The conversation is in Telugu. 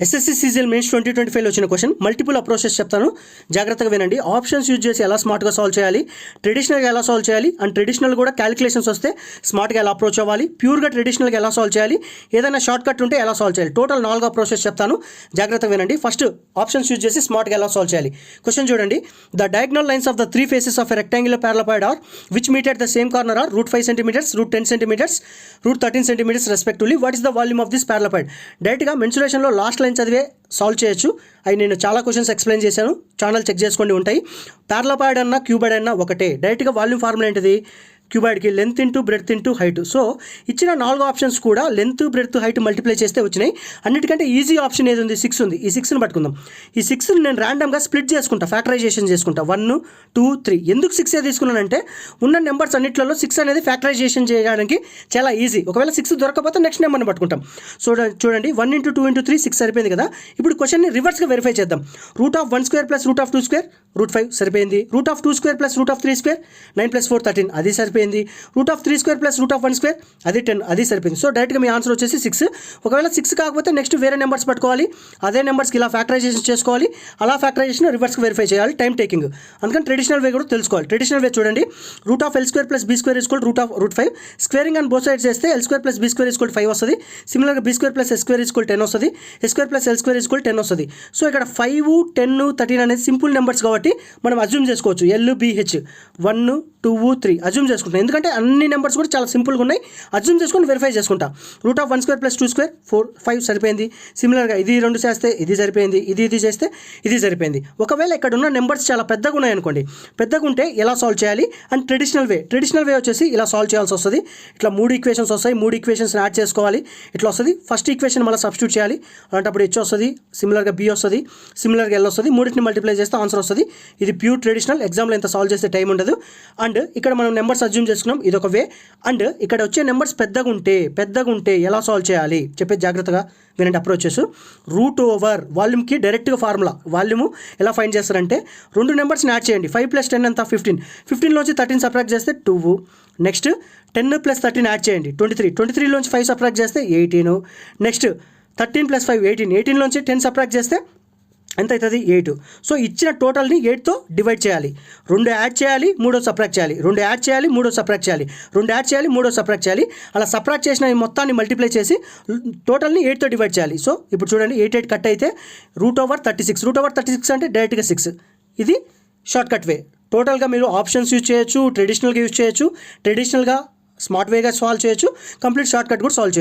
ఎస్ఎస్సి సీజీఎల్ మెయిన్స్ 2025 వచ్చిన క్వశ్చన్ మల్టిపుల్ అప్రోచెస్ చెప్తాను, జాగ్రత్తగా వినండి. ఆప్షన్స్ యూజ్ చేసి ఎలా స్మార్ట్గా సాల్వ్ చేయాలి, ట్రెడిషనల్గా ఎలా సాల్వ్ చేయాలి, అండ్ ట్రెడిషనల్ కూడా క్యాలిక్యులేషన్స్ వస్తే స్మార్ట్గా ఎలా అప్రోచ్ అవ్వాలి, ప్యూర్గా ట్రెడిషనల్గా ఎలా సాల్వ్ చేయాలి, ఏదైనా షార్ట్ కట్ ఉంటే ఎలా సాల్వ్ చేయాలి. టోటల్ 4 అప్రోచెస్ చెప్తాను, జాగ్రత్తగా వినండి. ఫస్ట్ ఆప్షన్స్ యూజ్ చేసి స్మార్ట్గా ఎలా సాల్వ్ చేయాలి. క్వశ్చన్ చూడండి. The diagonal lines of the 3 faces of a rectangular paralleloid are which meet at the same corner are √5 cm, √10 cm, √13 cm respectively. What is the volume of this paralleloid? డైరెక్ట్గా మెన్సురేషన్లో లాస్ట్ లైన్ చదివే సాల్వ్ చేయొచ్చు. అవి నేను చాలా క్వశ్చన్స్ ఎక్స్ప్లెయిన్ చేశాను, ఛానల్ చెక్ చేసుకోండి ఉంటాయి. పారలపాయిడ్ అన్నా క్యూబాయిడ్ అన్నా ఒకటే. డైరెక్ట్గా వాల్యూమ్ ఫార్ములా ఏంటిది? క్యూబాయిడ్కి length into breadth into height. So ఇచ్చిన 4 ఆప్షన్స్ కూడా లెంత్ బ్రెడ్త్ హైట్ మల్టిప్లై చేస్తే వచ్చినాయి. అన్నిటికంటే ఈజీ ఆప్షన్ ఏది ఉంది? 6 ఉంది. ఈ 6ని పట్టుకుందాం. ఈ 6ని నేను ర్యాండమ్గా స్ప్లిట్ చేసుకుంటా, ఫ్యాక్టరైజేషన్ చేసుకుంటా. 1 2 3. ఎందుకు 6 తీసుకున్నానంటే ఉన్న నెంబర్స్ అన్నిట్లలో 6 అనేది ఫ్యాక్టరైజేషన్ చేయడానికి చాలా ఈజీ. ఒకవేళ 6 దొరకకపోతే నెక్స్ట్ నెంబర్ని పట్టుకుంటాం. చూడండి 1 × 2 × 3 6 సరిపోయింది కదా. ఇప్పుడు క్వశ్చన్ని రివర్స్గా వెరిఫై చేద్దాం. √1² + √2² √5 సరిపోయింది. √2² + √3² 9 + 4 13 అది సరిపోయింది. √3² + √1² అది 10 అది సరిపోయింది. సో డైరెక్ట్గా మీ ఆన్సర్ వచ్చేసి 6. ఒకవేళ 6 కాకపోతే నెక్స్ట్ వేరే నెంబర్స్ పట్టుకోవాలి, అదే నెంబర్స్కి ఇలా ఫ్యాక్టరైజేషన్ చేసుకోవాలి. అలా ఫ్యాక్టరైజేషన్ రివర్స్కి వెరిఫై చేయాలి, టైం టేకింగ్. అందుకని ట్రెడిషనల్ వే కూడా తెలుసుకోవాలి. ట్రెడిషనల్ వే చూడండి. √L² + B² = √5. Squaring and both sides చేస్తే L² + B² = 5 వస్తుంది. సిమిలర్గా B² + S² = 10 వస్తుంది. S² + L² = 10 వస్తుంది. సో ఇక్కడ 5 10 13 అనేది సింపుల్ నెంబర్స్ కాబట్టి మనం అజ్యూమ్ చేసుకోవచ్చు. LBH 1 2 3 అజ్యూమ్ చేసుకుంటాం, ఎందుకంటే అన్ని నెంబర్స్ కూడా చాలా సింపుల్గా ఉన్నాయి. అజ్యూమ్ చేసుకొని వెరిఫై చేసుకుంటా. √1² + 2² 4 5 సరిపోయింది. సిమిలర్గా ఇది 2 చేస్తే ఇది సరిపోయింది, ఇది చేస్తే ఇది సరిపోయింది. ఒకవేళ ఇక్కడ ఉన్న నెంబర్స్ చాలా పెద్దగా ఉన్నాయనుకోండి, పెద్దగా ఉంటే ఎలా సాల్వ్ చేయాలి అండ్ ట్రెడిషనల్ వే వచ్చేసి ఇలా సాల్వ్ చేయాల్సి వస్తుంది. ఇట్లా 3 ఈక్వేషన్స్ వస్తాయి, 3 ఈక్వేషన్స్ని యాడ్ చేసుకోవాలి. ఇట్లా వస్తుంది. ఫస్ట్ ఈక్వేషన్ మళ్ళీ సబ్స్టిట్యూట్ చేయాలి. అలాంటప్పుడు H వస్తుంది, సిమిలర్గా B వస్తుంది, సిమిలర్గా L వస్తుంది. మూడింటిని మల్టిప్లై చేస్తే ఆన్సర్ వస్తుంది. ఇది ప్యూర్ ట్రెడిషనల్. ఎగ్జామ్లో ఎంత సాల్వ్ చేస్తే టైం ఉండదు. అండ్ ఇక్కడ మనం నెంబర్స్ అజ్యూమ్ చేసుకున్నాం, ఇదొక వే. అండ్ ఇక్కడ వచ్చే నెంబర్స్ పెద్దగా ఉంటే ఎలా సాల్వ్ చేయాలి చెప్పేది జాగ్రత్తగా వినండి. అప్రోచెస్ √ఓవర్ వాల్యూమ్కి డైరెక్ట్గా ఫార్ములా. వాల్యూమ్ ఎలా ఫైండ్ చేస్తారంటే 2 నెంబర్స్ని యాడ్ చేయండి. 5 + 10 ఎంత? 15. 15లోంచి 13 సబ్ట్రాక్ట్ చేస్తే 2. నెక్స్ట్ 10 + 13 యాడ్ చేయండి, 23. 23లోంచి 5 సబ్ట్రాక్ట్ చేస్తే 18. నెక్స్ట్ 13 + 5 18. 18లోంచి 10 సబ్ట్రాక్ట్ చేస్తే ఎంత అవుతుంది? 8. సో ఇచ్చిన టోటల్ని 8తో డివైడ్ చేయాలి. 2 యాడ్ చేయాలి, 3 సబ్ట్రాక్ట్ చేయాలి, 2 యాడ్ చేయాలి, 3 సబ్ట్రాక్ట్ చేయాలి, 2 యాడ్ చేయాలి, 3 సబ్ట్రాక్ట్ చేయాలి. అలా సబ్ట్రాక్ట్ చేసిన ఈ మొత్తాన్ని మల్టిప్లై చేసి టోటల్ని 8తో డివైడ్ చేయాలి. సో ఇప్పుడు చూడండి 8 కట్ అయితే √36. √36 అంటే డైరెక్ట్గా 6. ఇది షార్ట్ కట్ వే. టోటల్గా మీరు ఆప్షన్స్ యూజ్ చేయొచ్చు, ట్రెడిషనల్గా యూజ్ చేయొచ్చు, ట్రెడిషనల్గా స్మార్ట్ వేగా సాల్వ్ చేయొచ్చు, కంప్లీట్ షార్ట్ కట్ కూడా సాల్వ్ చేయొచ్చు.